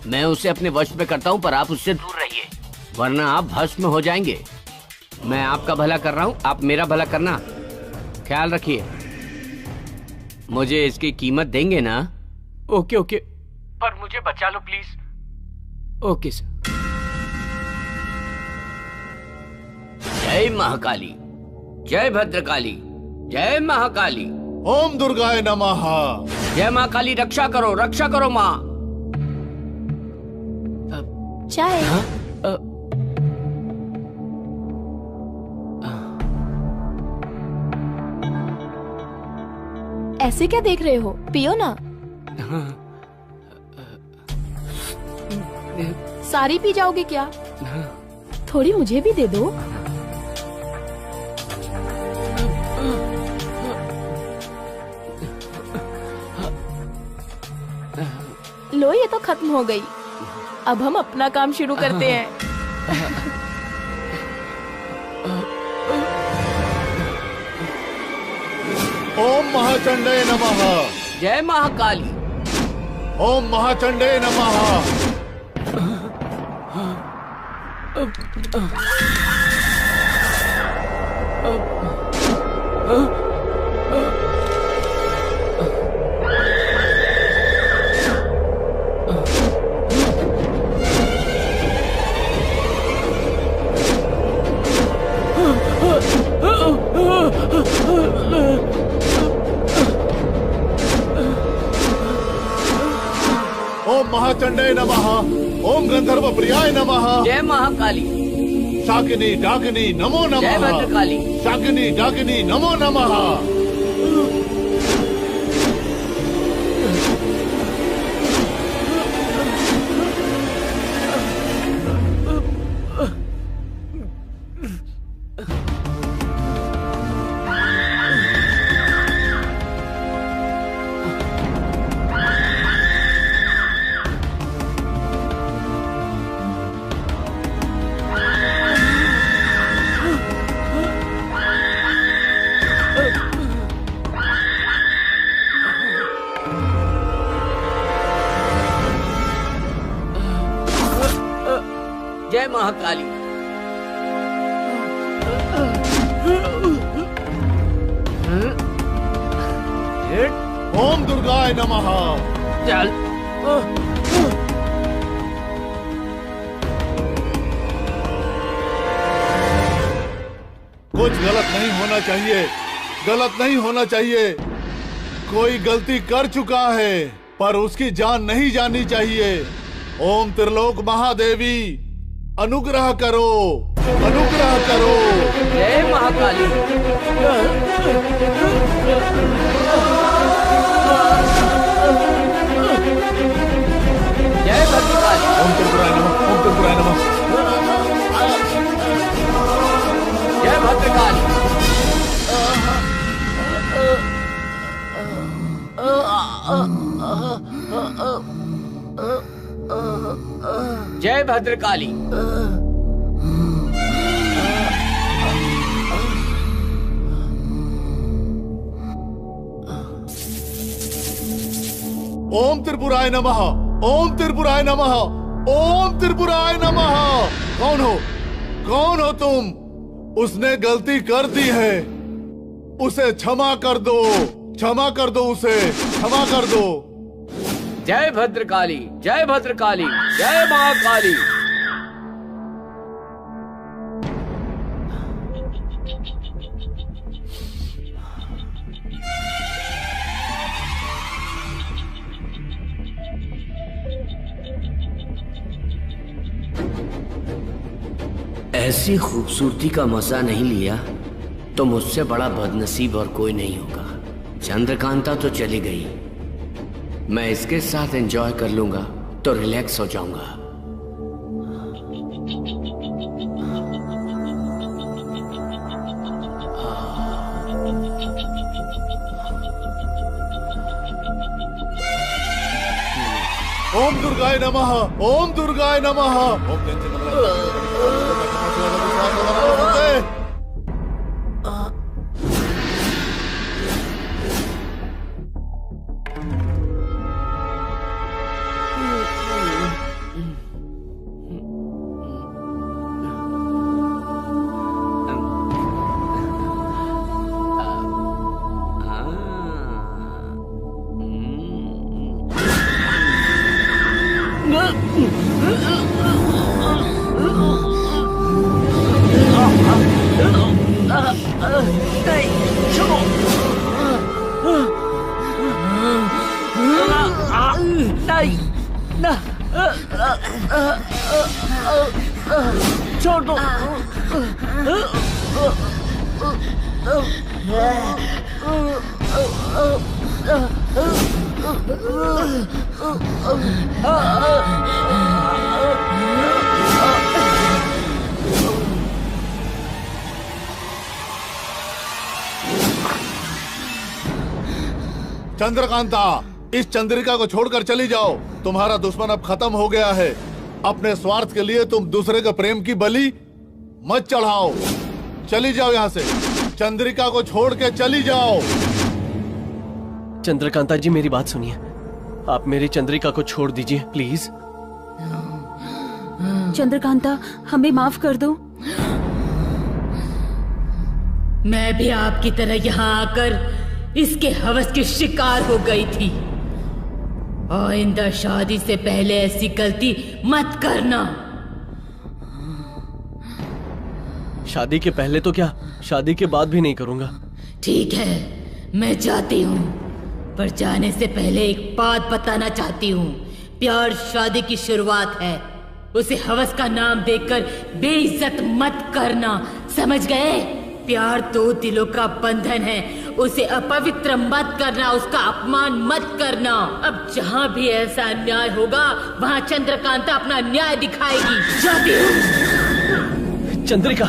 मैं उसे अपने वश में करता हूं, पर आप उससे दूर रहिए, वरना आप भस्म हो जाएंगे। मैं आपका भला कर रहा हूं, आप मेरा भला करना। ख्याल रखिए। मुझे इसकी कीमत देंगे ना? ओके ओके, पर मुझे बचा लो प्लीज। Okay sir. जय महाकाली, जय भद्रकाली, जय महाकाली। ओम दुर्गाय नमः। जय महाकाली, रक्षा करो माँ। चाय। ऐसे क्या देख रहे हो, पियो ना। सारी पी जाओगे क्या? थोड़ी मुझे भी दे दो। लो, ये तो खत्म हो गई। अब हम अपना काम शुरू करते हैं। ओम महाचंडे नमः। जय महाकाली। ओम महाचंडे नमः। ओम महाचंडे नमः। ओम गंधर्व प्रियाय नमः। जय महाकाली। शाकिनी डाकिनी नमो नमः। जय भद्रकाली। शाकिनी डाकिनी नमो नमः। जय महाकाली। ओम दुर्गाय नमः। चल। कुछ गलत नहीं होना चाहिए, गलत नहीं होना चाहिए। कोई गलती कर चुका है पर उसकी जान नहीं जानी चाहिए। ओम त्रिलोक महादेवी अनुग्रह करो, अनुग्रह करो। जय महाकाली। जय भद्रकाली। ओम त्रिपुराय नमः। ओम त्रिपुराय नमः। जय भद्रकाली। जय भद्रकाली। ओम त्रिपुराय नमः। ओम त्रिपुराय नमः। ओम त्रिपुराय नमः। कौन हो, कौन हो तुम? उसने गलती कर दी है, उसे क्षमा कर दो, क्षमा कर दो, उसे क्षमा कर दो। जय भद्रकाली, जय भद्रकाली, जय महाकाली। ऐसी खूबसूरती का मजा नहीं लिया तो मुझसे बड़ा बदनसीब और कोई नहीं होगा। चंद्रकांता तो चली गई, मैं इसके साथ एंजॉय कर लूंगा तो रिलैक्स हो जाऊंगा। ओम दुर्गाय नमः। ओम दुर्गाय नमः। छोड़ दो। चंद्रकांता, इस चंद्रिका को छोड़कर चली जाओ। तुम्हारा दुश्मन अब खत्म हो गया है। अपने स्वार्थ के लिए तुम दूसरे के प्रेम की बलि मत चढ़ाओ। चली जाओ यहाँ से। चंद्रिका को छोड़ के चली जाओ। चंद्रकांता जी, मेरी बात सुनिए। आप मेरी चंद्रिका को छोड़ दीजिए प्लीज। चंद्रकांता, हमें माफ कर दो। मैं भी आपकी तरह यहाँ आकर इसके हवस की शिकार हो गई थी। आइंदा शादी से पहले ऐसी गलती मत करना। शादी के पहले तो क्या, शादी के बाद भी नहीं करूंगा। ठीक है, मैं जाती हूँ, पर जाने से पहले एक बात बताना चाहती हूँ। प्यार शादी की शुरुआत है। उसे हवस का नाम देकर बेइज्जत मत करना, समझ गए? प्यार दो दिलों का बंधन है। उसे अपवित्र मत करना, उसका अपमान मत करना। अब जहाँ भी ऐसा अन्याय होगा वहाँ चंद्रकांता अपना न्याय दिखाएगी। जाती हूँ। चंद्रिका,